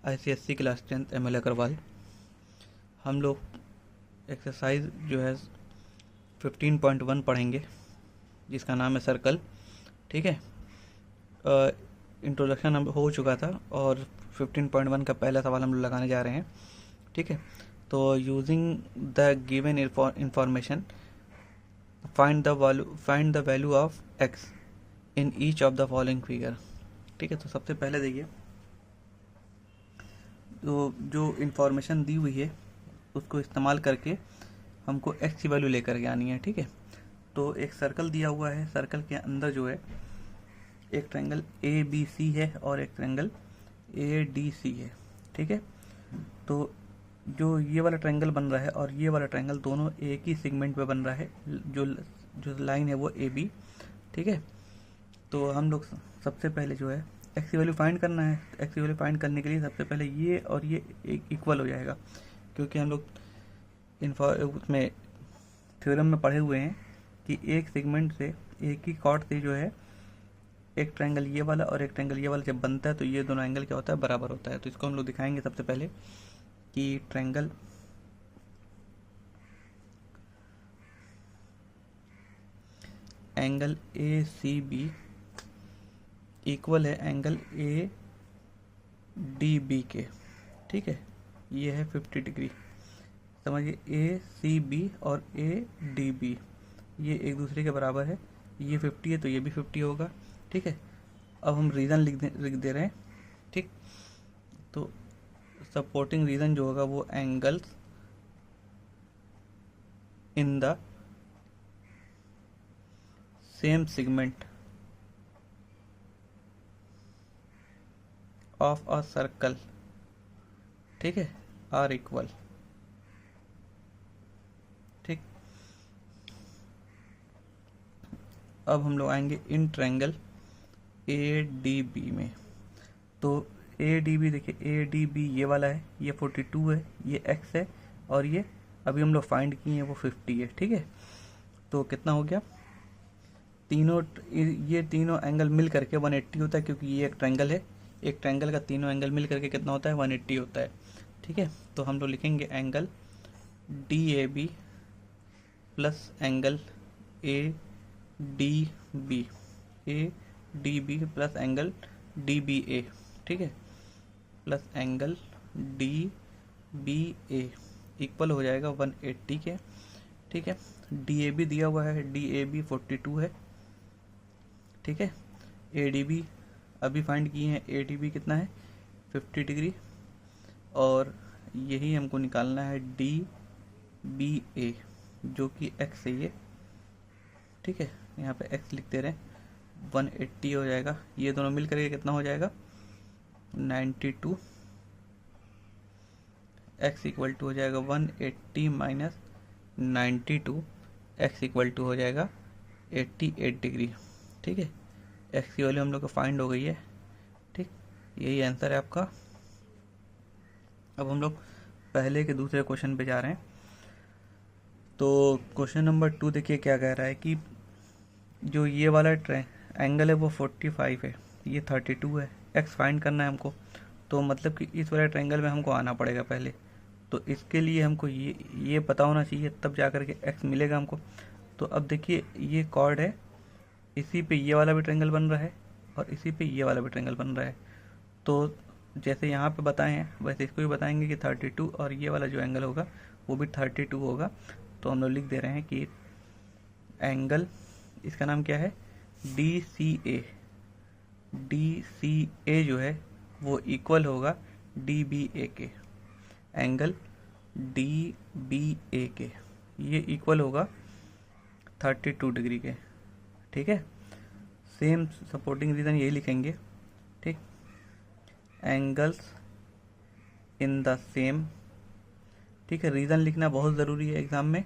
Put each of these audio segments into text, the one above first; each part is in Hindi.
ICSC class 10th ML Agarwal. हम लोग एक्सरसाइज जो है 15.1 पढ़ेंगे जिसका नाम है सर्कल। ठीक है, इंट्रोडक्शन हम हो चुका था और 15.1 का पहला सवाल हम लोग लगाने जा रहे हैं। ठीक है, तो using the given information find the value of x in each of the following figure. ठीक है, तो सबसे पहले देखिए, तो जो इन्फॉर्मेशन दी हुई है उसको इस्तेमाल करके हमको एक्स की वैल्यू लेकर के आनी है। ठीक है, तो एक सर्कल दिया हुआ है, सर्कल के अंदर जो है एक ट्रायंगल ABC है और एक ट्रायंगल ADC है। ठीक है, तो जो ये वाला ट्रायंगल बन रहा है और ये वाला ट्रायंगल दोनों एक ही सेगमेंट पे बन रहा है, जो जो लाइन है वो AB। ठीक है, तो हम लोग सबसे पहले जो है एक्स की वैल्यू फाइंड करना है। एक्स की वैल्यू फाइंड करने के लिए सबसे पहले ये और ये एक इक्वल हो जाएगा, क्योंकि हम लोग उसमें थ्योरम में पढ़े हुए हैं कि एक सेगमेंट से, एक ही कॉर्ड से जो है एक ट्रायंगल ये वाला और एक ट्रायंगल ये वाला जब बनता है तो ये दोनों एंगल क्या होता है, बराबर होता है। तो इसको हम लोग दिखाएंगे सबसे पहले कि ट्रायंगल एंगल ACB इक्वल है एंगल ADB के। ठीक है, ये है 50 डिग्री। समझिए, ACB और ADB ये एक दूसरे के बराबर है, ये 50 है तो ये भी 50 होगा। ठीक है, अब हम रीज़न लिख दे रहे हैं। ठीक, तो सपोर्टिंग रीज़न जो होगा वो angles in the same segment of a circle, ठीक है, आर इक्वल। ठीक, अब हम लोग आएंगे इन ट्रायंगल ADB में। तो ADB देखिए, ADB ये वाला है, ये 42 है, ये x है और ये अभी हम लोग फाइंड किए हैं वो 50 है। ठीक है, तो कितना हो गया, तीनों ये तीनों एंगल मिल करके 180 होता है, क्योंकि ये एक ट्रायंगल है, एक ट्रायंगल का तीनों एंगल मिल करके कितना होता है, 180 होता है। ठीक है, तो हम लोग लिखेंगे angle DAB plus angle ADB, ADB plus angle DBA। ठीक है, प्लस एंगल DBA इक्वल हो जाएगा 180 के। ठीक है, DAB दिया हुआ है, DAB 42 है। ठीक है, ADB अभी फाइंड किए हैं, ADB कितना है, 50 डिग्री, और यही हमको निकालना है DBA जो कि x है ये। ठीक है, यहाँ पे x लिख दे रहे हैं, 180 हो जाएगा, ये दोनों मिल करके कितना हो जाएगा, 92। x इक्वल टू हो जाएगा 180 माइनस 92, x इक्वल टू हो जाएगा 88 डिग्री। ठीक है, x की वैल्यू हम लोग को फाइंड हो गई है। ठीक, यही आंसर है आपका। अब हम लोग पहले के दूसरे क्वेश्चन पे जा रहे हैं। तो क्वेश्चन नंबर 2 देखिए क्या कह रहा है कि जो ये वाला एंगल है वो 45 है, ये 32 है, x फाइंड करना है हमको। तो मतलब कि इस वाले ट्रायंगल में हमको आना पड़ेगा पहले, तो इसके लिए हमको ये पता होना चाहिए, तब जा कर के x मिलेगा हमको। तो अब देखिए, ये कॉर्ड है, इसी पे ये वाला भी ट्रायंगल बन रहा है और इसी पे ये वाला भी ट्रायंगल बन रहा है। तो जैसे यहाँ पे बताए हैं वैसे इसको भी बताएंगे कि 32 और ये वाला जो एंगल होगा वो भी 32 होगा। तो हम लोग लिख दे रहे हैं कि एंगल, इसका नाम क्या है, DCA। DCA जो है वो इक्वल होगा DBA के, एंगल DBA के ये इक्वल होगा 32 डिग्री के। ठीक है, सेम सपोर्टिंग रीजन यही लिखेंगे। ठीक, एंगल्स इन द सेम। ठीक है, रीज़न लिखना बहुत ज़रूरी है एग्ज़ाम में,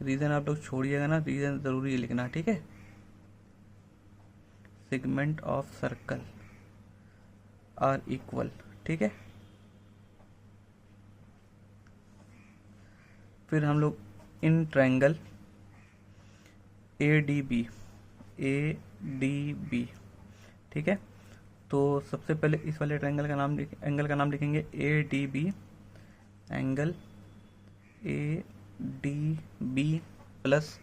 रीज़न आप लोग छोड़िएगा ना, रीज़न ज़रूरी है लिखना। ठीक है, segment of circle are equal. ठीक है, फिर हम लोग इन ट्रायंगल ADB, ठीक है, तो सबसे पहले इस वाले ट्रायंगल का नाम एंगल का नाम लिखेंगे A D B, angle A D B plus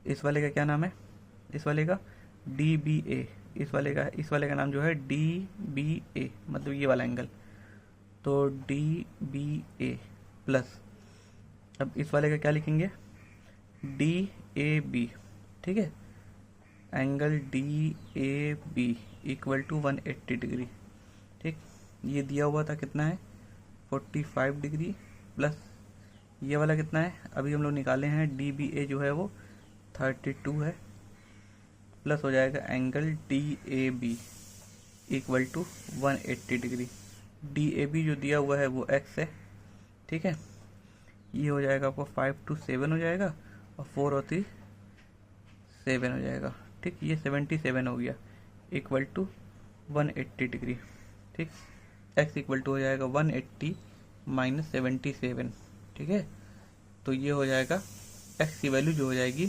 इस वाले का क्या नाम है, इस वाले का डी बी ए, इस वाले का नाम जो है डी बी ए, मतलब ये वाला एंगल, तो डी बी ए प्लस अब इस वाले का क्या लिखेंगे, डी ए बी, ठीक है, angle D A B equal to 180 degree, ठीक। ये दिया हुआ था कितना है 45 डिग्री, प्लस ये वाला कितना है अभी हम लोग निकाले हैं, डी बी ए जो है वो 32 है, प्लस हो जाएगा angle D A B equal to 180 degree. D A B जो दिया हुआ है वो एक्स है, ठीक है। ये हो जाएगा आपको 5 to 7 हो जाएगा, और 4 और 3 7 हो जाएगा, ठीक। ये 77 हो गया इक्वल टू 180 डिग्री, ठीक। एक्स इक्वल टू हो जाएगा 180 माइनस 77, ठीक है। तो ये हो जाएगा एक्स की वैल्यू जो हो जाएगी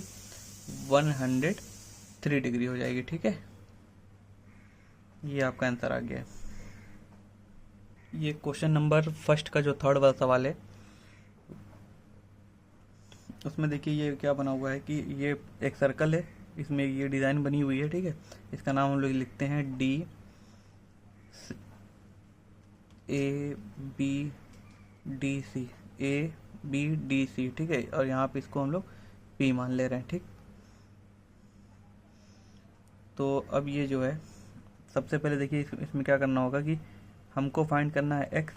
103 डिग्री हो जाएगी, ठीक है। ये आपका आंसर आ गया है। ये क्वेश्चन नंबर फर्स्ट का जो थर्ड वाला सवाल है उसमें देखिए ये क्या बना हुआ है कि ये एक सर्कल है, इसमें ये डिज़ाइन बनी हुई है, ठीक है। इसका नाम हम लोग लिखते हैं D A B D C, A B D C, ठीक है। और यहाँ पे इसको हम लोग पी मान ले रहे हैं, ठीक। तो अब ये जो है सबसे पहले देखिए इसमें क्या करना होगा कि हमको फाइंड करना है एक्स,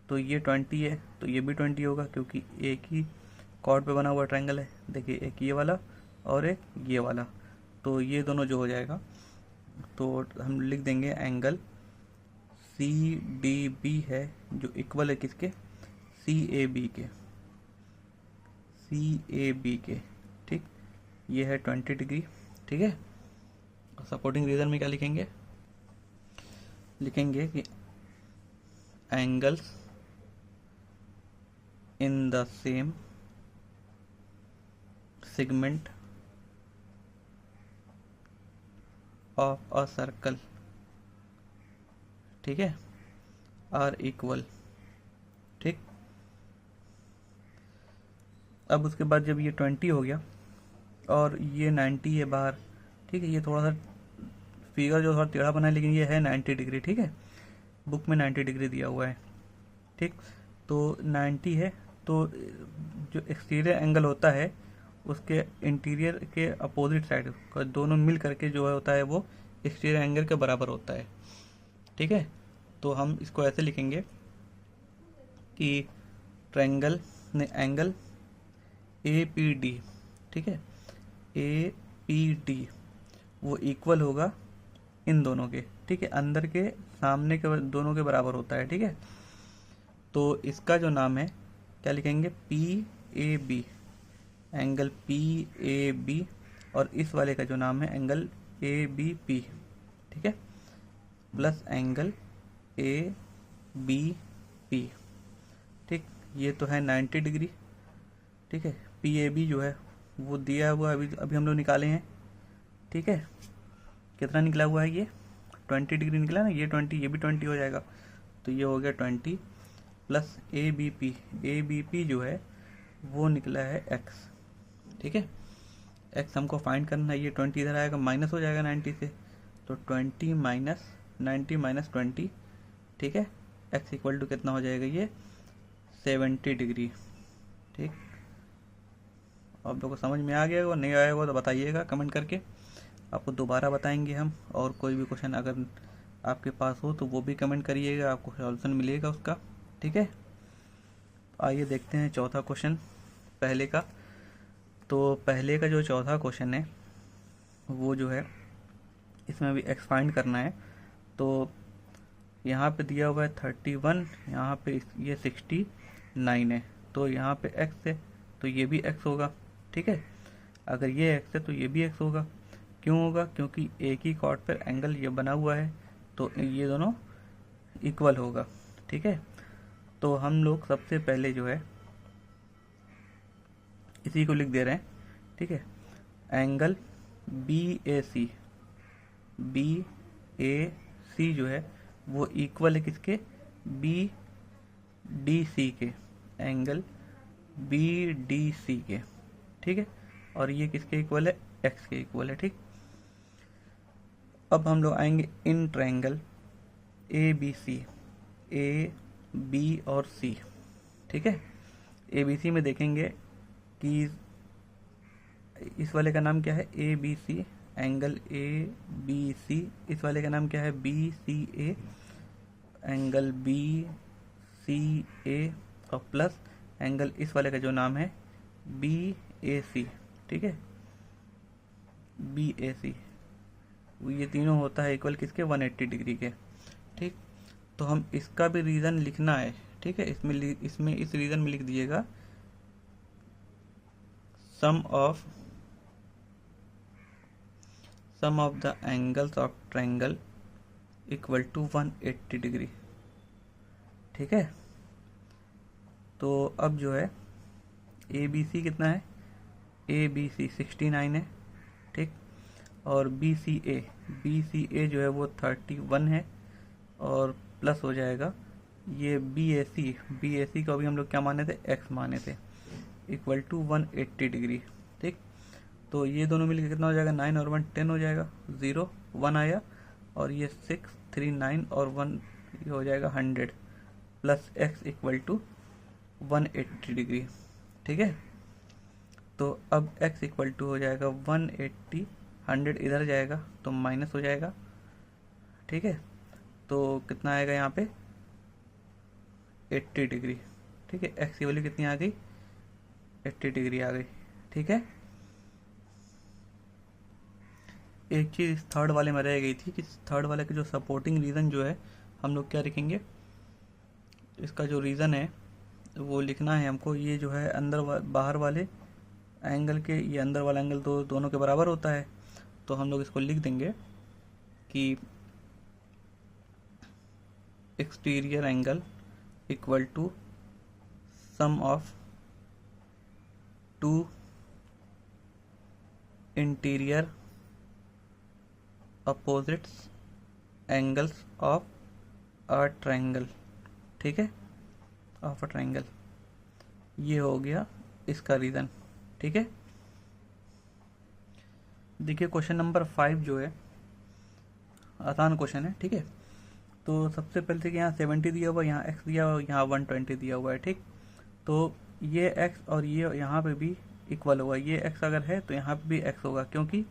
तो ये 20 है तो ये भी 20 होगा, क्योंकि एक ही कॉर्ड पे बना हुआ ट्रायंगल है। देखिए एक ये वाला और एक ये वाला, तो ये दोनों जो हो जाएगा तो हम लिख देंगे एंगल सी डी बी है जो इक्वल है किसके, सी ए बी के, सी ए बी के, ठीक। ये है 20 डिग्री, ठीक है। सपोर्टिंग रीजन में क्या लिखेंगे, लिखेंगे कि angles in the same segment of a circle, ठीक है, आर इक्वल, ठीक। अब उसके बाद जब ये 20 हो गया और ये 90 है बाहर, ठीक है, ये थोड़ा सा फिगर जो थोड़ा टेढ़ा बना है लेकिन ये है 90 डिग्री, ठीक है। बुक में 90 डिग्री दिया हुआ है, ठीक। तो 90 है तो जो एक्सटीरियर एंगल होता है उसके इंटीरियर के अपोजिट साइड का दोनों मिल करके जो है होता है वो एक्सटीरियर एंगल के बराबर होता है, ठीक है। तो हम इसको ऐसे लिखेंगे कि ट्रायंगल ने एंगल ए पी डी, ठीक है, ए पी डी वो इक्वल होगा इन दोनों के, ठीक है, अंदर के सामने के दोनों के बराबर होता है, ठीक है। तो इसका जो नाम है क्या लिखेंगे, P A B, angle P A B, और इस वाले का जो नाम है एंगल ए बी पी, ठीक है, plus angle A B P, ठीक। ये तो है 90 डिग्री, ठीक है। पी ए बी जो है वो दिया हुआ अभी हम लोग निकाले हैं, ठीक है। कितना निकला हुआ है, ये 20 डिग्री निकला ना, ये 20 ये भी 20 हो जाएगा, तो ये हो गया 20 प्लस ए बी पी जो है वो निकला है एक्स, ठीक है। एक्स हमको फाइंड करना है, ये 20 इधर आएगा माइनस हो जाएगा 90 से, तो 20 माइनस 90 माइनस 20, ठीक है। एक्स इक्वल टू कितना हो जाएगा, ये 70 डिग्री, ठीक। आप लोगों को समझ में आ गया होगा, नहीं आया होगा तो बताइएगा कमेंट करके, आपको दोबारा बताएंगे हम। और कोई भी क्वेश्चन अगर आपके पास हो तो वो भी कमेंट करिएगा, आपको सॉल्यूशन मिलेगा उसका, ठीक है। आइए देखते हैं चौथा क्वेश्चन पहले का। तो पहले का जो चौथा क्वेश्चन है वो जो है इसमें भी एक्स फाइंड करना है। तो यहाँ पे दिया हुआ है 31, यहाँ पे ये 69 है, तो यहाँ पे एक्स है तो ये भी एक्स होगा, ठीक है। अगर ये एक्स है तो ये भी एक्स होगा, क्यों होगा, क्योंकि एक ही कॉर्ड पर एंगल ये बना हुआ है तो ये दोनों इक्वल होगा, ठीक है। तो हम लोग सबसे पहले जो है इसी को लिख दे रहे हैं, ठीक है, एंगल बी ए सी जो है वो इक्वल है किसके, बी डी सी के, एंगल बी डी सी के, ठीक है। और ये किसके इक्वल है, एक्स के इक्वल है, ठीक। अब हम लोग आएंगे in triangle A B C, A B और सी, ठीक है। ए बी सी में देखेंगे कि इस वाले का नाम क्या है, A B C, angle A B C. इस वाले का नाम क्या है, B C A, angle B C A, और प्लस एंगल इस वाले का जो नाम है बी ए सी, ठीक है, बी ए सी। ये तीनों होता है इक्वल किसके, 180 डिग्री के, ठीक। तो हम इसका भी रीज़न लिखना है, ठीक है। इसमें इस रीज़न में लिख दीजिएगा sum of the angles of triangle equal to 180 degree, ठीक है। तो अब जो है ए बी सी कितना है, ए बी सी 69 है, ठीक। और बी सी ए जो है वो 31 है, और प्लस हो जाएगा ये बी ए सी को अभी हम लोग क्या माने थे, एक्स माने थे, इक्वल टू 180 डिग्री, ठीक। तो ये दोनों मिलकर कितना हो जाएगा, 9 और 1 10 हो जाएगा, 0 1 आया, और ये 6 3 9 और 1 ये हो जाएगा 100, plus x equal to 180 degree, ठीक है। तो अब x इक्वल टू हो जाएगा 180, 100 इधर जाएगा तो माइनस हो जाएगा, ठीक है। तो कितना आएगा यहाँ पे 80 डिग्री, ठीक है। x की वैल्यू कितनी आ गई, 80 डिग्री आ गई, ठीक है। एक चीज़ इस थर्ड वाले में रह गई थी कि थर्ड वाले के जो सपोर्टिंग रीज़न जो है हम लोग क्या लिखेंगे, इसका जो रीज़न है वो लिखना है हमको। ये जो है बाहर वाले एंगल के, ये अंदर वाला एंगल तो दोनों के बराबर होता है, तो हम लोग इसको लिख देंगे कि exterior angle equal to sum of two interior opposites angles of a triangle, ठीक है, ऑफ अ ट्रायंगल। ये हो गया इसका रीज़न, ठीक है। देखिए क्वेश्चन नंबर 5 जो है आसान क्वेश्चन है, ठीक है। तो सबसे पहले से यहाँ 70 दिया हुआ, यहाँ x दिया हुआ, यहाँ 120 दिया हुआ है, ठीक। तो ये x और ये यहाँ पे भी इक्वल होगा, ये x अगर है तो यहाँ पे भी x होगा, क्योंकि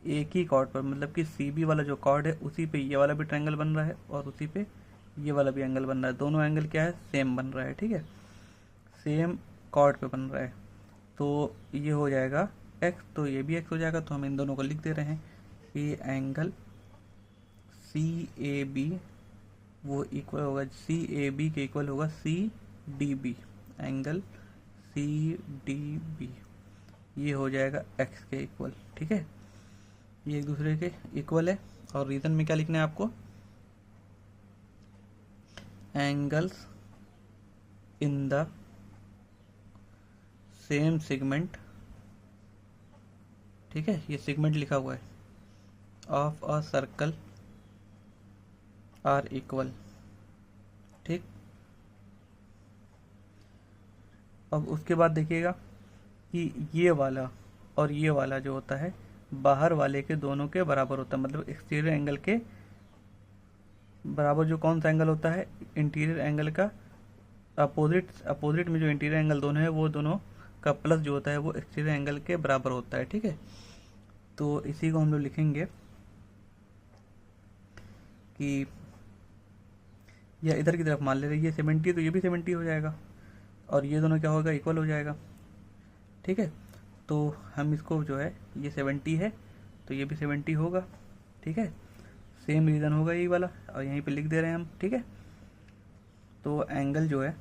एक ही कॉर्ड पर, मतलब कि CB वाला जो कॉर्ड है उसी पे ये वाला भी ट्रायंगल बन रहा है और उसी पे ये वाला भी एंगल बन रहा है, दोनों एंगल क्या है, सेम बन रहा है, ठीक है, सेम कॉर्ड पे बन रहा है। तो ये हो जाएगा x, तो ये भी x हो जाएगा, तो हम इन दोनों को लिख दे रहे हैं कि एंगल CAB वो इक्वल होगा, CAB के इक्वल होगा CDB, एंगल CDB ये हो जाएगा x के इक्वल, ठीक है। ये एक दूसरे के इक्वल है। और रीजन में क्या लिखना है आपको, angles in the same segment, ठीक है, ये सेगमेंट लिखा हुआ है, of a circle are equal, ठीक। अब उसके बाद देखिएगा कि ये वाला और ये वाला जो होता है बाहर वाले के दोनों के बराबर होता है, मतलब एक्सटीरियर एंगल के बराबर जो कौन सा एंगल होता है, इंटीरियर एंगल का अपोजिट में जो इंटीरियर एंगल दोनों है वो दोनों का प्लस जो होता है वो एक्सटीरियर एंगल के बराबर होता है, ठीक है। तो इसी को हम लोग लिखेंगे कि या इधर की तरफ मान ले रहे ये 70 तो ये भी 70 हो जाएगा, और ये दोनों क्या होगा, इक्वल हो जाएगा, ठीक है। तो हम इसको जो है ये 70 है तो ये भी 70 होगा, ठीक है, सेम रीज़न होगा ये वाला, और यहीं पे लिख दे रहे हैं हम, ठीक है। तो एंगल जो है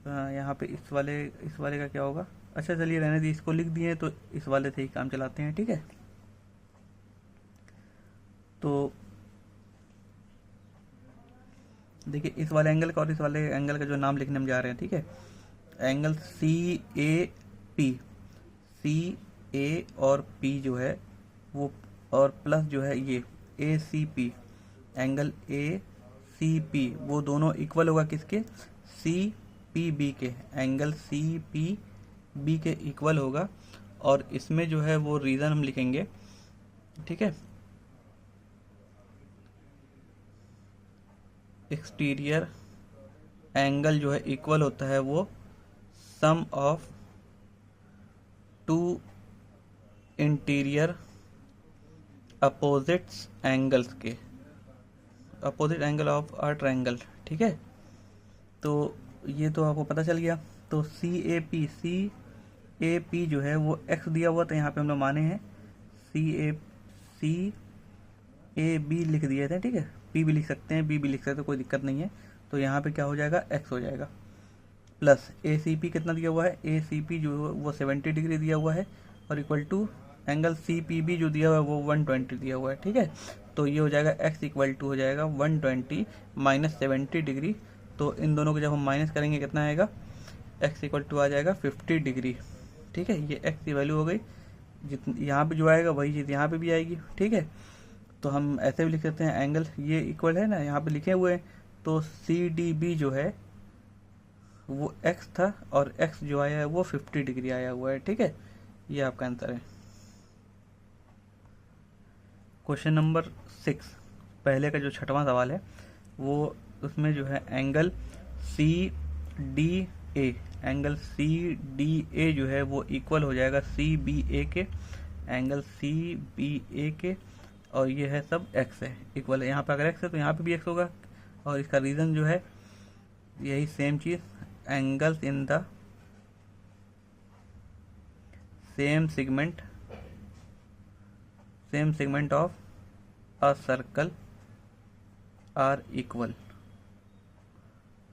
यहाँ पे इस वाले का क्या होगा, अच्छा चलिए रहने दी, इसको लिख दिए तो इस वाले से ही काम चलाते हैं, ठीक है। तो देखिए इस वाले एंगल का और इस वाले एंगल का जो नाम लिखने हम जा रहे हैं, ठीक है, एंगल CAP, CA और P जो है वो और प्लस जो है ये A C P, angle A C P, वो दोनों इक्वल होगा किसके, सी पी बी के, एंगल सी पी बी के इक्वल होगा। और इसमें जो है वो रीज़न हम लिखेंगे, ठीक है, एक्सटीरियर एंगल जो है इक्वल होता है वो sum of two interior opposites angles के, opposite angle of a triangle, ठीक है। तो ये तो आपको पता चल गया। तो सी ए पी जो है वो एक्स दिया हुआ, तो यहाँ पे हम लोग माने हैं सी ए बी लिख दिए थे, ठीक है, पी भी लिख सकते हैं, बी भी लिख सकते हैं, कोई दिक्कत नहीं है। तो यहाँ पे क्या हो जाएगा, एक्स हो जाएगा, प्लस ए सी पी कितना दिया हुआ है, ए सी पी जो वो 70 डिग्री दिया हुआ है, और equal to angle C P B जो दिया हुआ है वो 120 दिया हुआ है, ठीक है। तो ये हो जाएगा एक्स इक्वल टू हो जाएगा 120 माइनस 70 डिग्री। तो इन दोनों को जब हम माइनस करेंगे कितना आएगा, एक्स इक्वल टू आ जाएगा 50 डिग्री, ठीक है। ये एक्स की वैल्यू हो गई, जितनी यहाँ पे जो आएगा वही चीज़ यहाँ पे भी आएगी, ठीक है। तो हम ऐसे भी लिख सकते हैं, एंगल ये इक्वल है ना, यहाँ पे लिखे हुए हैं, तो सी डी बी जो है वो एक्स था, और एक्स जो आया है वो 50 डिग्री आया हुआ है, ठीक है। ये आपका आंसर है। क्वेश्चन नंबर 6, पहले का जो छठवां सवाल है वो, उसमें जो है angle C D A, angle C D A जो है वो इक्वल हो जाएगा सी बी ए के, एंगल सी बी ए के, और ये है सब एक्स है, इक्वल है। यहाँ पे अगर एक्स है तो यहाँ पे भी एक्स होगा, और इसका रीज़न जो है यही सेम चीज़, angles in the same segment of a circle are equal,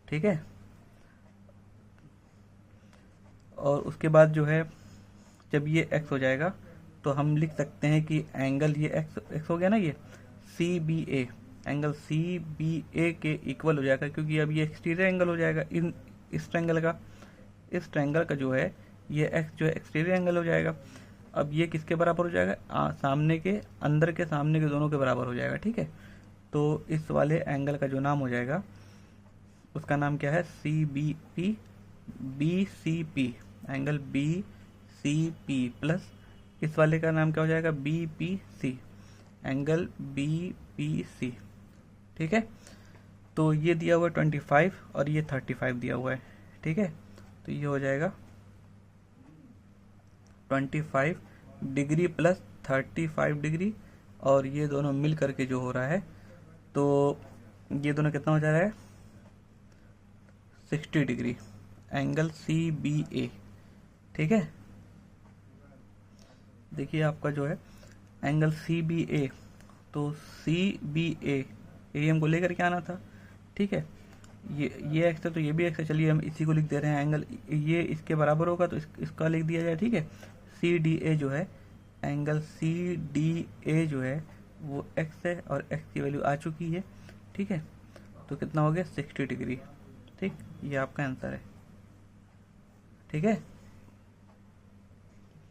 ठीक है। और उसके बाद जो है जब ये x हो जाएगा तो हम लिख सकते हैं कि एंगल ये x हो गया ना, ये सी बी ए, एंगल सी बी ए के इक्वल हो जाएगा, क्योंकि अब ये एक्सटीरियर एंगल हो जाएगा इस ट्रायंगल का जो है ये x जो है एक्सटीरियर एंगल हो जाएगा। अब ये किसके बराबर हो जाएगा, सामने के सामने के दोनों के बराबर हो जाएगा, ठीक है। तो इस वाले एंगल का जो नाम हो जाएगा उसका नाम क्या है, C B P B C P, angle B C P, plus इस वाले का नाम क्या हो जाएगा, B P C, angle B P C, ठीक है। तो ये दिया हुआ है 25 और ये 35 दिया हुआ है, ठीक है। तो ये हो जाएगा 25 डिग्री प्लस 35 डिग्री, और ये दोनों मिल करके जो हो रहा है, तो ये दोनों कितना हो जा रहा है, 60 डिग्री, एंगल सी बी ए, ठीक है। देखिए आपका जो है एंगल सी बी ए, तो सी बी ए हमको लेकर के आना था, ठीक है। ये एक्स है तो ये भी एक्स है, चलिए हम इसी को लिख दे रहे हैं, एंगल ये इसके बराबर होगा तो इसका लिख दिया जाए, ठीक है। सी डी ए जो है, एंगल सी डी ए जो है वो एक्स है, और एक्स की वैल्यू आ चुकी है, ठीक है। तो कितना हो गया, 60 डिग्री, ठीक। ये आपका आंसर है, ठीक है।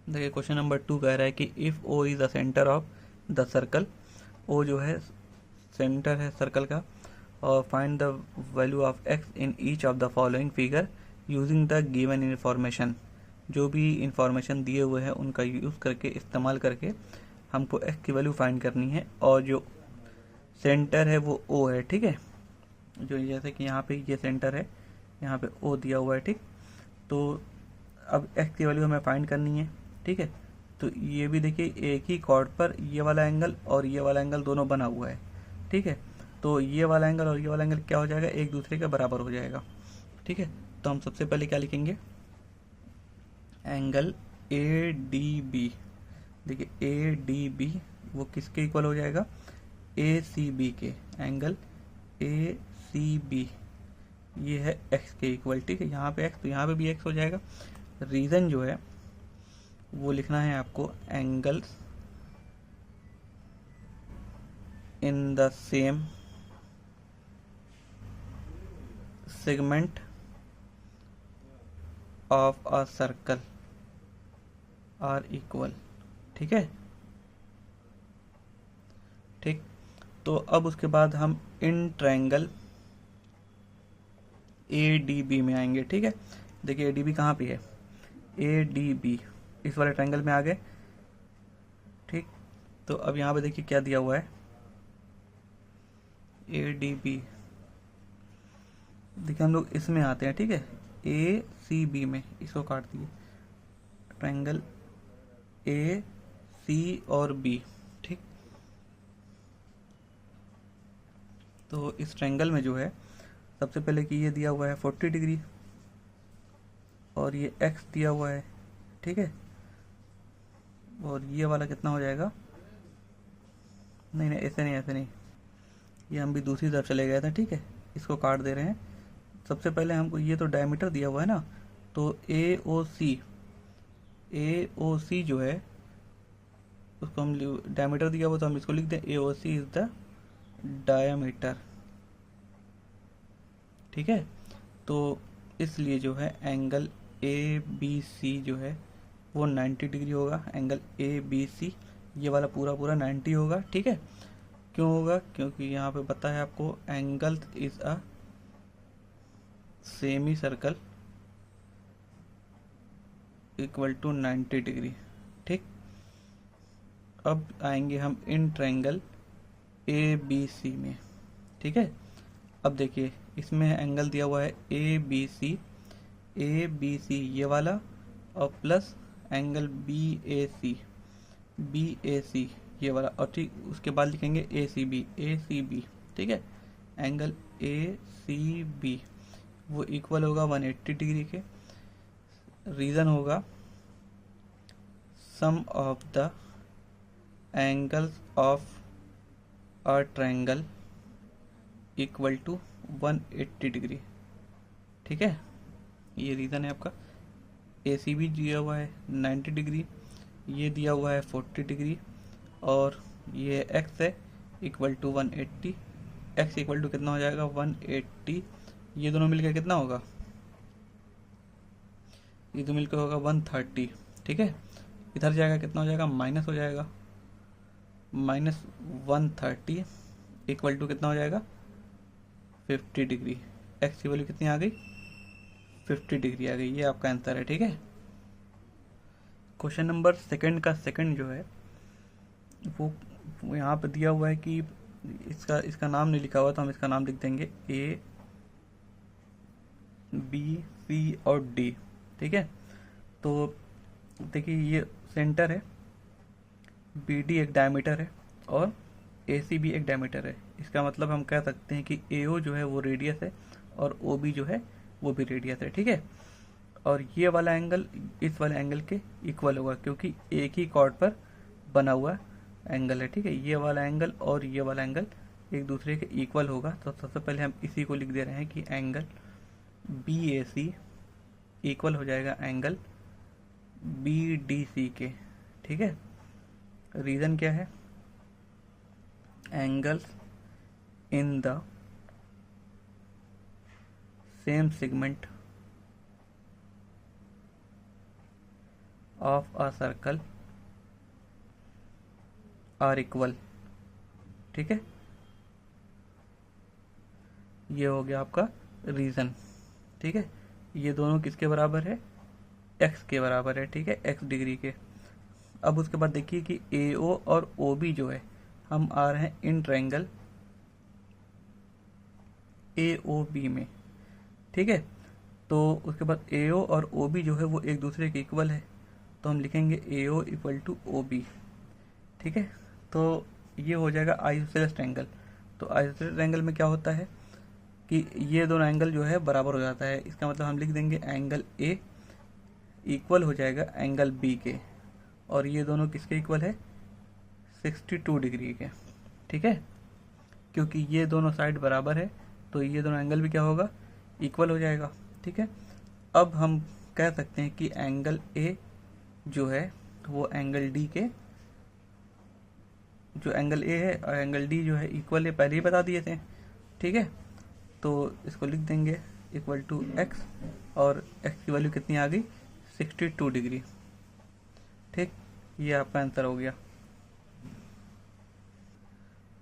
देखिए क्वेश्चन नंबर 2 कह रहा है कि if O is the centre of the circle, O जो है सेंटर है सर्कल का, और find the value of x in each of the following figure using the given information. जो भी इंफॉर्मेशन दिए हुए हैं उनका यूज़ करके, इस्तेमाल करके हमको एक्स की वैल्यू फाइंड करनी है, और जो सेंटर है वो ओ है, ठीक है। जो जैसे कि यहाँ पे ये सेंटर है, यहाँ पे ओ दिया हुआ है, ठीक। तो अब एक्स की वैल्यू हमें फाइंड करनी है, ठीक है। तो ये भी देखिए एक ही कॉर्ड पर ये वाला एंगल और ये वाला एंगल दोनों बना हुआ है, ठीक है। तो ये वाला एंगल और ये वाला एंगल क्या हो जाएगा, एक दूसरे के बराबर हो जाएगा, ठीक है। तो हम सबसे पहले क्या लिखेंगे, एंगल ए डी बी, देखिए ए डी बी वो किसके इक्वल हो जाएगा, ए सी बी के, एंगल ए सी बी ये है एक्स के इक्वल, ठीक है। यहाँ पे एक्स तो यहाँ पे भी एक्स हो जाएगा। रीज़न जो है वो लिखना है आपको, angles in the same segment of a circle are equal, ठीक है। ठीक। तो अब उसके बाद हम इन ट्रायंगल ADB में आएंगे। ठीक है, देखिए ADB कहाँ पे है, ADB इस वाले ट्रायंगल में आ गए। ठीक, तो अब यहाँ पे देखिए क्या दिया हुआ है, ADB। देखिए हम लोग इसमें आते हैं। ठीक है, ACB में इसको काट दिए, ट्रायंगल AC और B। ठीक, तो इस ट्रायंगल में जो है सबसे पहले कि ये दिया हुआ है 40 डिग्री और ये x दिया हुआ है। ठीक है, और ये वाला कितना हो जाएगा, नहीं नहीं ऐसे नहीं, ऐसे नहीं, ये हम भी दूसरी तरफ चले गए थे। ठीक है, इसको काट दे रहे हैं। सबसे पहले हमको ये तो डायमीटर दिया हुआ है ना, तो AOC जो है उसको हम डायमीटर दिया हुआ तो हम इसको लिख दें AOC इज द डायमीटर। ठीक है, तो इसलिए जो है एंगल ABC जो है वो 90 डिग्री होगा। एंगल ABC ये वाला पूरा पूरा 90 होगा। ठीक है, क्यों होगा, क्योंकि यहाँ पे पता है आपको angle is a semi circle equal to 90 degree. ठीक, अब आएंगे हम इन ट्रायंगल ABC में। ठीक है, अब देखिए इसमें एंगल दिया हुआ है ABC ये वाला और प्लस एंगल BAC ये वाला, और ठीक उसके बाद लिखेंगे ACB। ठीक है, एंगल ACB वो इक्वल होगा 180 डिग्री के। रीज़न होगा sum of the angles of a triangle equal to 180 degree. ठीक है, ये रीज़न है आपका। ACB दिया हुआ है 90 डिग्री, ये दिया हुआ है 40 डिग्री, और ये x है equal to 180। x equal to कितना हो जाएगा 180, ये दोनों मिलकर कितना होगा, ये दोनों मिलकर होगा 130। ठीक है, इधर जाएगा कितना हो जाएगा, माइनस हो जाएगा, -130 इक्वल टू कितना हो जाएगा 50 डिग्री। x की वैल्यू कितनी आ गई, 50 डिग्री आ गई। ये आपका आंसर है। ठीक है, क्वेश्चन नंबर सेकंड का सेकंड जो है वो यहाँ पे दिया हुआ है कि इसका नाम नहीं लिखा हुआ, तो हम इसका नाम लिख देंगे ABC और D। ठीक है, तो देखिए ये सेंटर है, BD एक डायमीटर है और ACB एक डायमीटर है। इसका मतलब हम कह सकते हैं कि AO जो है वो रेडियस है और OB जो है वो भी रेडियस है। ठीक है, और ये वाला एंगल इस वाले एंगल के इक्वल होगा क्योंकि एक ही कॉर्ड पर बना हुआ एंगल है। ठीक है, ये वाला एंगल और ये वाला एंगल एक दूसरे के इक्वल होगा। तो सबसे पहले हम इसी को लिख दे रहे हैं कि एंगल BAC इक्वल हो जाएगा एंगल BDC के। ठीक है, रीज़न क्या है, angles in the same segment of a circle are equal. ठीक है, ये हो गया आपका रीज़न। ठीक है, ये दोनों किसके बराबर है, x के बराबर है। ठीक है, x डिग्री के। अब उसके बाद देखिए कि AO और OB जो है हम आ रहे हैं इन ट्रायंगल AOB में। ठीक है, तो उसके बाद AO और OB जो है वो एक दूसरे के इक्वल है, तो हम लिखेंगे AO इक्वल टू OB। ठीक है, तो ये हो जाएगा आइसोसेलेस ट्रायंगल। तो आइसोसेलेस ट्रायंगल में क्या होता है कि ये दोनों एंगल जो है बराबर हो जाता है। इसका मतलब हम लिख देंगे एंगल A इक्वल हो जाएगा एंगल B के, और ये दोनों किसके इक्वल है 62 डिग्री के। ठीक है, क्योंकि ये दोनों साइड बराबर है तो ये दोनों एंगल भी क्या होगा, इक्वल हो जाएगा। ठीक है, अब हम कह सकते हैं कि एंगल A जो है वो एंगल D के, जो एंगल A है और एंगल D जो है इक्वल है, पहले ही बता दिए थे। ठीक है, तो इसको लिख देंगे इक्वल टू x, और x की वैल्यू कितनी आ गई 62 डिग्री। ठीक, ये आपका आंसर हो गया।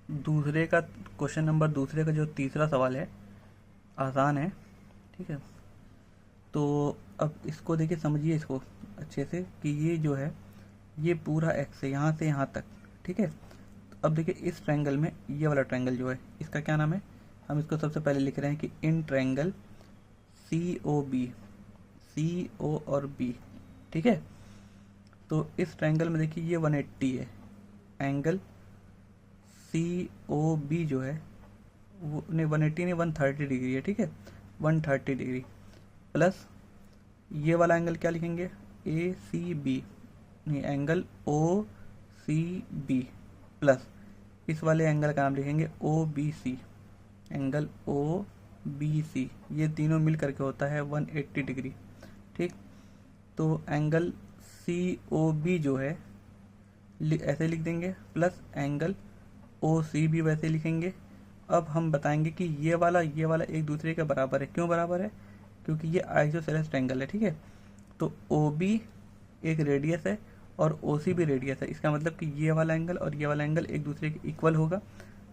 दूसरे का क्वेश्चन नंबर दूसरे का जो तीसरा सवाल है आसान है, ठीक है। तो अब इसको देखिए, समझिए इसको अच्छे से कि ये जो है ये पूरा एक्स है यहाँ से यहाँ तक, ठीक है। तो अब देखिए इस ट्रायंगल में ये वाला ट्रायंगल जो है इसका क्या नाम है, हम इसको सबसे पहले लिख रहे हैं कि in triangle C O B, सी ओ और बी, ठीक है। तो इस ट्रायंगल में देखिए ये 180 है, एंगल सी ओ बी जो है वो नहीं 180 नहीं 130 डिग्री है, ठीक है, 130 डिग्री प्लस ये वाला एंगल क्या लिखेंगे, ए सी बी, नहीं angle O C B plus इस वाले एंगल का नाम लिखेंगे O B C, angle O B C, ये तीनों मिल करके होता है 180 डिग्री, ठीक। तो एंगल सी ओ बी जो है ऐसे लिख देंगे प्लस एंगल ओ सी भी वैसे लिखेंगे। अब हम बताएंगे कि ये वाला एक दूसरे के बराबर है, क्यों बराबर है, क्योंकि ये आइसोसेलेस ट्रायंगल है, ठीक है। तो ओ बी एक रेडियस है और ओ सी भी रेडियस है, इसका मतलब कि ये वाला एंगल और ये वाला एंगल एक दूसरे के इक्वल होगा।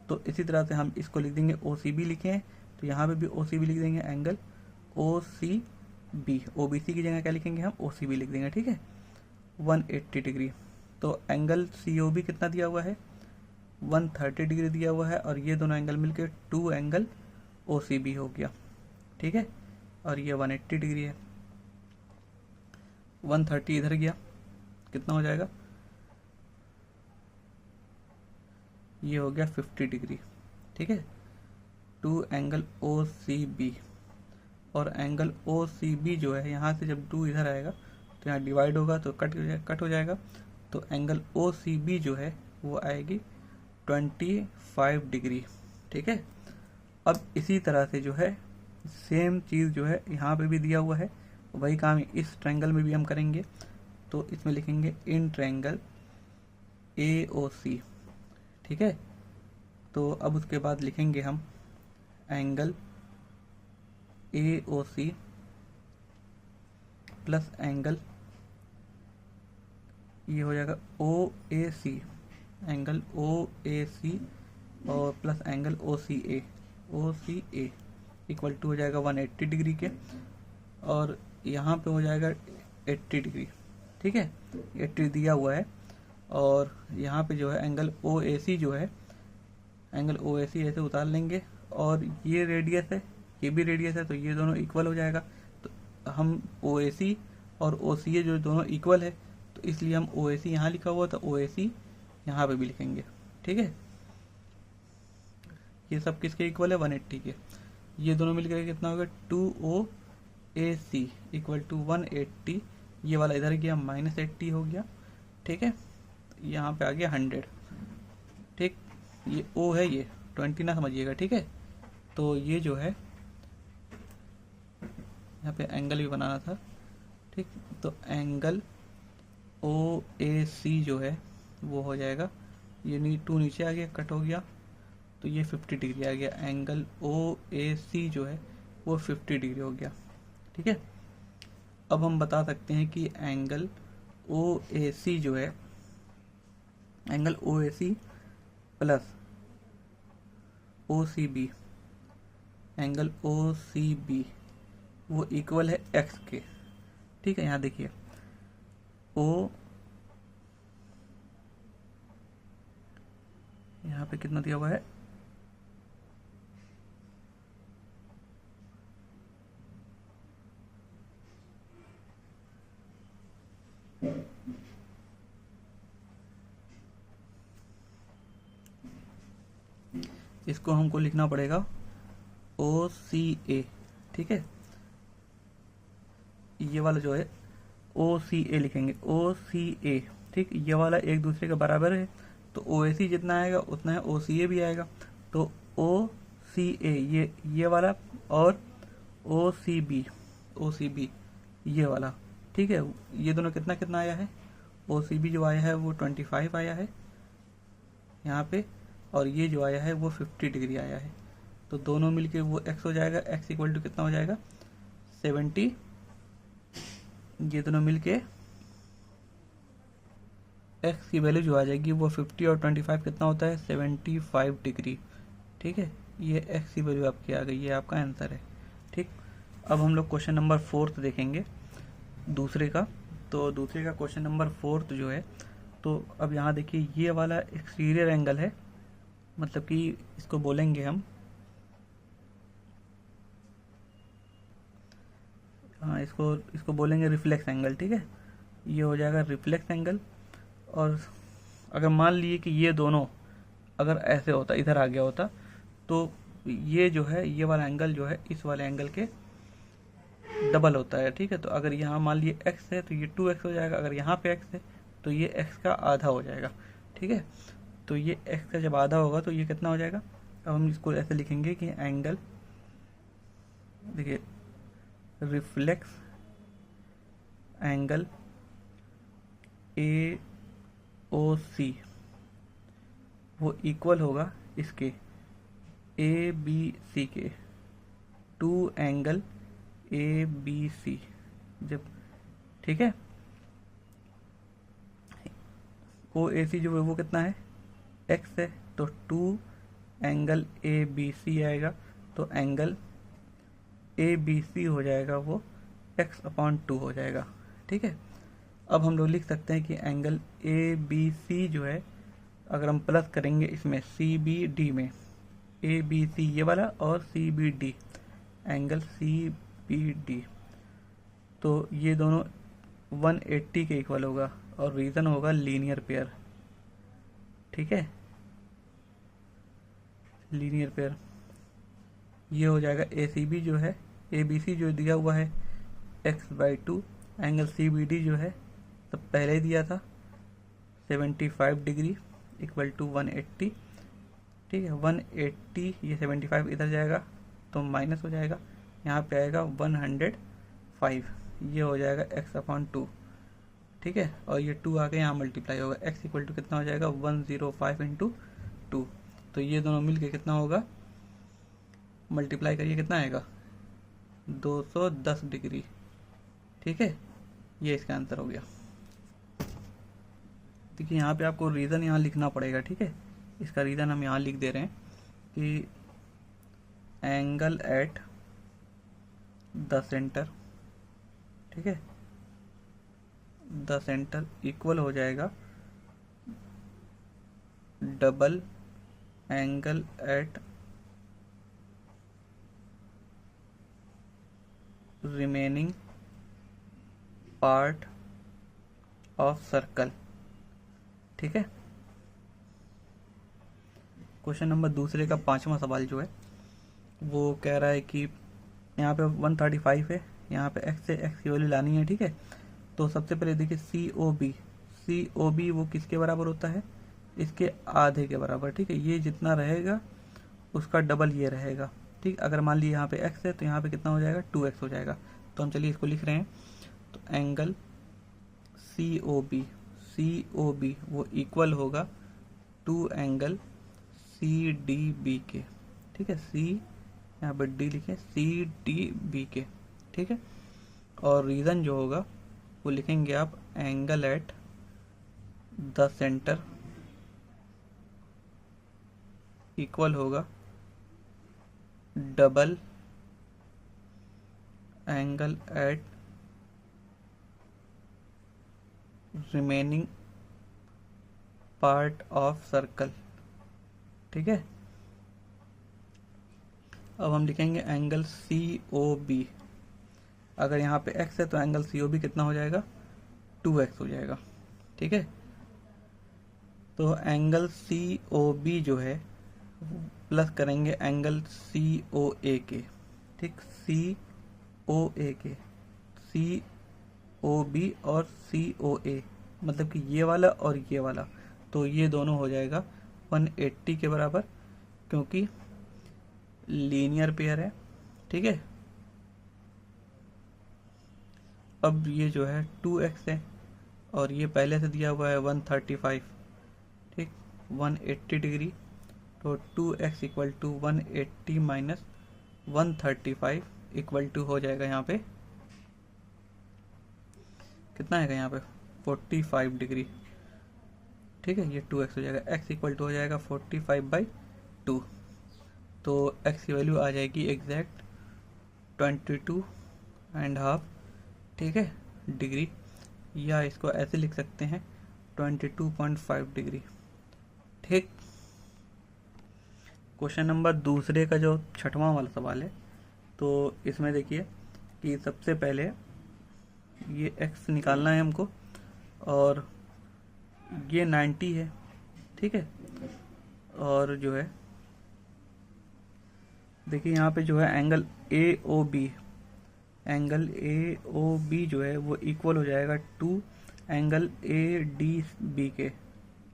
तो इसी तरह से हम इसको लिख देंगे ओ सी बी लिखे हैं, तो यहाँ पे भी ओ सी बी लिख देंगे, angle O C B, O B C की जगह क्या लिखेंगे हम, ओ सी बी लिख देंगे, ठीक है, 180 डिग्री। तो एंगल सी ओ बी कितना दिया हुआ है, 130 डिग्री दिया हुआ है, और ये दोनों एंगल मिलके 2 एंगल ओ सी बी हो गया, ठीक है। और ये 180 डिग्री है, 130 इधर गया, कितना हो जाएगा, ये हो गया 50 डिग्री, ठीक है। 2 एंगल ओ सी बी, और एंगल ओ सी बी जो है यहाँ से जब 2 इधर आएगा तो यहाँ डिवाइड होगा तो कट हो जाएगा। तो एंगल ओ सी बी जो है वो आएगी 25 डिग्री, ठीक है। अब इसी तरह से जो है सेम चीज़ जो है यहाँ पे भी दिया हुआ है, वही काम इस ट्रायंगल में भी हम करेंगे। तो इसमें लिखेंगे इन ट्रायंगल ए ओ सी, ठीक है। तो अब उसके बाद लिखेंगे हम angle A O C plus angle ये हो जाएगा ओ A C, angle O A C और plus angle O C A equal to हो जाएगा 180 डिग्री के, और यहाँ पे हो जाएगा 80 डिग्री, ठीक है, 80 दिया हुआ है। और यहाँ पे जो है एंगल ओ ए सी जो है, एंगल ओ ए सी ऐसे उतार लेंगे, और ये रेडियस है ये भी रेडियस है, तो ये दोनों इक्वल हो जाएगा। तो हम ओ ए सी और ओ सी ए जो दोनों इक्वल है, तो इसलिए हम ओ ए सी यहाँ लिखा हुआ, तो ओ ए सी यहाँ पे भी लिखेंगे, ठीक है। ये सब किसके इक्वल है, 180 के। ये दोनों मिलकर कितना होगा, 2O A C equal to 180, ये वाला इधर गया -80 हो गया, ठीक है। यहाँ पे आ गया 100, ठीक। ये O है, ये 20 ना समझिएगा, ठीक है। तो ये जो है यहाँ पे एंगल भी बनाना था, ठीक। तो एंगल ओ ए सी जो है वो हो जाएगा, ये 2 नीचे आ गया, कट हो गया, तो ये 50 डिग्री आ गया। एंगल ओ ए सी जो है वो 50 डिग्री हो गया, ठीक है। अब हम बता सकते हैं कि एंगल ओ ए सी जो है, angle O A C plus O C B, angle O C B वो इक्वल है एक्स के, ठीक है। यहाँ देखिए ओ, यहाँ पे कितना दिया हुआ है, इसको हमको लिखना पड़ेगा ओ सी ए, ठीक है। ये वाला जो है ओ सी ए लिखेंगे, ओ सी ए, ठीक। ये वाला एक दूसरे के बराबर है, तो ओ ए सी जितना आएगा उतना है ओ सी ए भी आएगा। तो ओ सी ए ये वाला और ओ सी बी ये वाला, ठीक है। ये दोनों कितना कितना आया है, ओ सी बी जो आया है वो 25 आया है यहाँ पे, और ये जो आया है वो 50 डिग्री आया है। तो दोनों मिलके वो x हो जाएगा, x इक्वल टू कितना हो जाएगा 70, ये दोनों मिलके एक्स की वैल्यू जो आ जाएगी वो 50 और 25 कितना होता है 75 डिग्री। ठीक है, ये एक्स की वैल्यू आपकी आ गई, ये आपका आंसर है। ठीक, अब हम लोग क्वेश्चन नंबर 4 देखेंगे दूसरे का। तो दूसरे का क्वेश्चन नंबर 4 जो है, तो अब यहाँ देखिए ये वाला एक्सटीरियर एंगल है, मतलब कि इसको बोलेंगे हम, हाँ इसको बोलेंगे रिफ्लेक्स एंगल। ठीक है, ये हो जाएगा रिफ्लेक्स एंगल। और अगर मान लिए कि ये दोनों अगर ऐसे होता, इधर आ गया होता, तो ये जो है ये वाला एंगल जो है इस वाले एंगल के डबल होता है। ठीक है, तो अगर यहाँ मान लिए x है तो ये 2x हो जाएगा, अगर यहाँ पे x है तो ये x का आधा हो जाएगा। ठीक है, तो ये x का जब आधा होगा तो ये कितना हो जाएगा। अब हम इसको ऐसे लिखेंगे कि एंगल, देखिए रिफ्लेक्स एंगल AOC वो इक्वल होगा इसके ABC के, टू एंगल ABC जब, ठीक है, OAC जो है वो कितना है x है, तो 2 एंगल ABC आएगा, तो एंगल ABC हो जाएगा वो x/2 हो जाएगा। ठीक है, अब हम लोग लिख सकते हैं कि एंगल ABC जो है, अगर हम प्लस करेंगे इसमें CBD में, ABC ये वाला और CBD एंगल CBD, तो ये दोनों 180 के इक्वल होगा और रीजन होगा लीनियर पेयर। ठीक है, लीनियर पेयर ये हो जाएगा ACB जो है, ABC जो दिया हुआ है x/2, एंगल CBD जो है सब पहले ही दिया था 75 डिग्री इक्वल टू 180। ठीक है, 180 ये 75 इधर जाएगा तो माइनस हो जाएगा, यहाँ पे आएगा 105, ये हो जाएगा x/2। ठीक है, और ये 2 आके यहाँ मल्टीप्लाई होगा, x इक्वल टू कितना हो जाएगा 105 इंटू 2, तो ये दोनों मिलके कितना होगा, मल्टीप्लाई करिए कितना आएगा 210 डिग्री। ठीक है, ये इसका आंसर हो गया। देखिए यहाँ पे आपको रीज़न यहाँ लिखना पड़ेगा। ठीक है, इसका रीज़न हम यहाँ लिख दे रहे हैं कि एंगल एट द सेंटर, ठीक है, द सेंटर इक्वल हो जाएगा double angle at remaining part of circle. ठीक है, क्वेश्चन नंबर दूसरे का 5वां सवाल जो है वो कह रहा है कि यहाँ पे 135 है, यहाँ पे x से x की वैल्यू लानी है। ठीक है, तो सबसे पहले देखिए COB वो किसके बराबर होता है, इसके आधे के बराबर। ठीक है, ये जितना रहेगा उसका डबल ये रहेगा। ठीक, अगर मान लीजिए यहाँ पे x है तो यहाँ पे कितना हो जाएगा 2x हो जाएगा। तो हम चलिए इसको लिख रहे हैं, तो एंगल COB वो इक्वल होगा 2 एंगल CDB के। ठीक है, C यहाँ पर D लिखे, CDB के। ठीक है, और रीज़न जो होगा वो लिखेंगे आप angle at the centre equal होगा double angle at remaining part of circle. ठीक है, अब हम लिखेंगे एंगल COB, अगर यहाँ पे x है तो एंगल COB कितना हो जाएगा 2x हो जाएगा। ठीक है, तो एंगल COB जो है प्लस करेंगे एंगल COA के। ठीक, COA के, COB और COA मतलब कि ये वाला और ये वाला, तो ये दोनों हो जाएगा 180 के बराबर, क्योंकि लीनियर पेयर है। ठीक है, अब ये जो है 2x है और ये पहले से दिया हुआ है 135। ठीक, 180 डिग्री, तो 2x equal to 180 minus 135 equal to हो जाएगा यहाँ पे कितना आएगा, यहाँ पे 45 डिग्री। ठीक है, ये 2x हो जाएगा। x इक्वल टू हो जाएगा 45/2, तो x की वैल्यू आ जाएगी एग्जैक्ट 22.5, ठीक है, डिग्री, या इसको ऐसे लिख सकते हैं 22.5 डिग्री। ठीक, क्वेश्चन नंबर दूसरे का जो छठवां वाला सवाल है, तो इसमें देखिए कि सबसे पहले ये x निकालना है हमको, और ये 90 है, ठीक है, और जो है देखिए यहाँ पे जो है एंगल AOB जो है वो इक्वल हो जाएगा टू एंगल ADB के,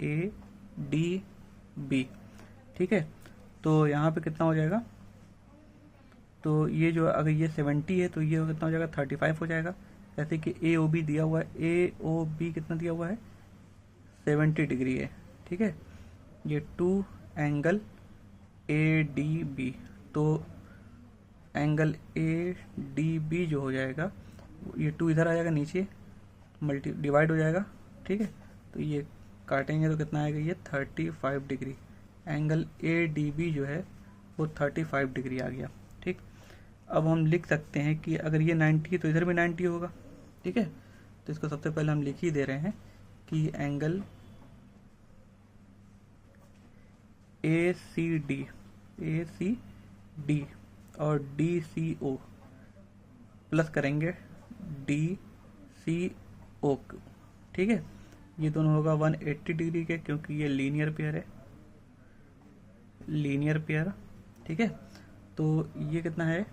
ADB, ठीक है। तो यहाँ पे कितना हो जाएगा, तो ये जो अगर ये 70 है तो ये कितना हो जाएगा 35 हो जाएगा। जैसे कि AOB दिया हुआ है, AOB कितना दिया हुआ है 70 डिग्री है, ठीक है। ये टू एंगल ADB, तो एंगल ADB जो हो जाएगा, ये 2 इधर आ जाएगा नीचे, डिवाइड हो जाएगा, ठीक है। तो ये काटेंगे तो कितना आएगा, ये 35 डिग्री। एंगल ADB जो है वो 35 डिग्री आ गया, ठीक। अब हम लिख सकते हैं कि अगर ये 90 है तो इधर भी 90 होगा, ठीक है। तो इसको सबसे पहले हम लिख ही दे रहे हैं कि एंगल ACD और DCO प्लस करेंगे DCO, ठीक है। ये दोनों होगा 180 डिग्री के, क्योंकि ये लीनियर पेयर है, लीनियर पेयर, ठीक है। तो ये कितना है,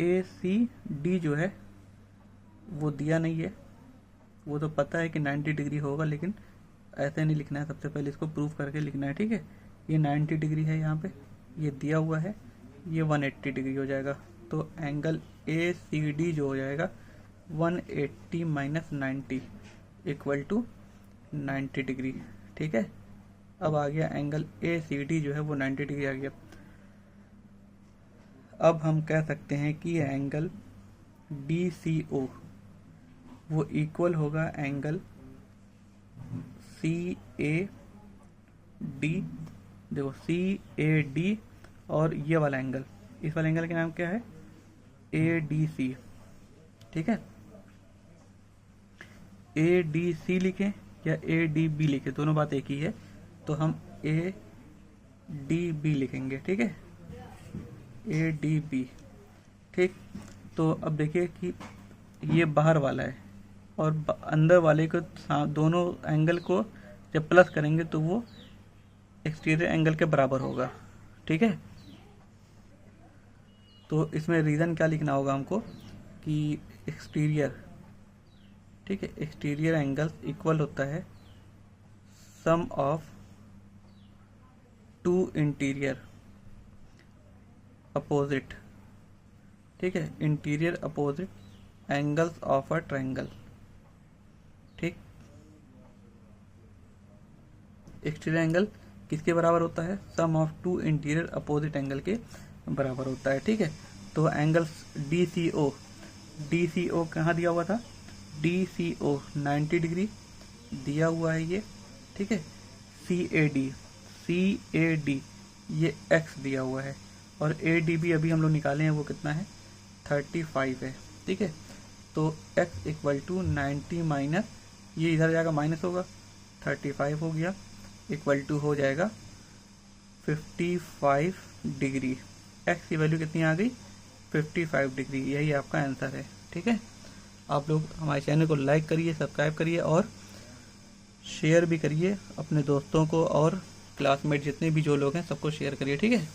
ACD जो है वो दिया नहीं है, वो तो पता है कि 90 डिग्री होगा, लेकिन ऐसे नहीं लिखना है, सबसे पहले इसको प्रूफ करके लिखना है, ठीक है। ये 90 डिग्री है, यहाँ पे ये दिया हुआ है, ये 180 डिग्री हो जाएगा। तो एंगल ACD जो हो जाएगा 180 - 90 इक्वल टू 90 डिग्री, ठीक है। अब आ गया एंगल ACD जो है वो 90 डिग्री आ गया। अब हम कह सकते हैं कि एंगल DCO वो इक्वल होगा एंगल CAD, देखो CAD, और ये वाला एंगल, इस वाले एंगल का नाम क्या है, ADC, ठीक है। ADC लिखें या ADB लिखें, दोनों बात एक ही है, तो हम ADB लिखेंगे, ठीक है, ADB, ठीक। तो अब देखिए कि ये बाहर वाला है और अंदर वाले को, दोनों एंगल को जब प्लस करेंगे तो वो एक्सटीरियर एंगल के बराबर होगा, ठीक है। तो इसमें रीज़न क्या लिखना होगा हमको कि एक्सटीरियर, ठीक है, एक्सटीरियर एंगल इक्वल होता है sum of two interior opposite, ठीक है, interior opposite angles of a triangle, ठीक। एक्सटीरियर एंगल किसके बराबर होता है, sum of two interior opposite angle के बराबर होता है, ठीक है। तो एंगल DCO कहाँ दिया हुआ था, DCO 90 डिग्री दिया हुआ है ये, ठीक है। CAD ये x दिया हुआ है, और ADB अभी हम लोग निकाले हैं, वो कितना है 35 है, ठीक है। तो x इक्वल टू 90 माइनस, ये इधर जाएगा माइनस होगा, 35 हो गया, इक्वल टू हो जाएगा 55 डिग्री। x की वैल्यू कितनी आ गई 55 डिग्री, यही आपका आंसर है, ठीक है। आप लोग हमारे चैनल को लाइक करिए, सब्सक्राइब करिए और शेयर भी करिए अपने दोस्तों को, और क्लासमेट जितने भी जो लोग हैं सबको शेयर करिए, ठीक है।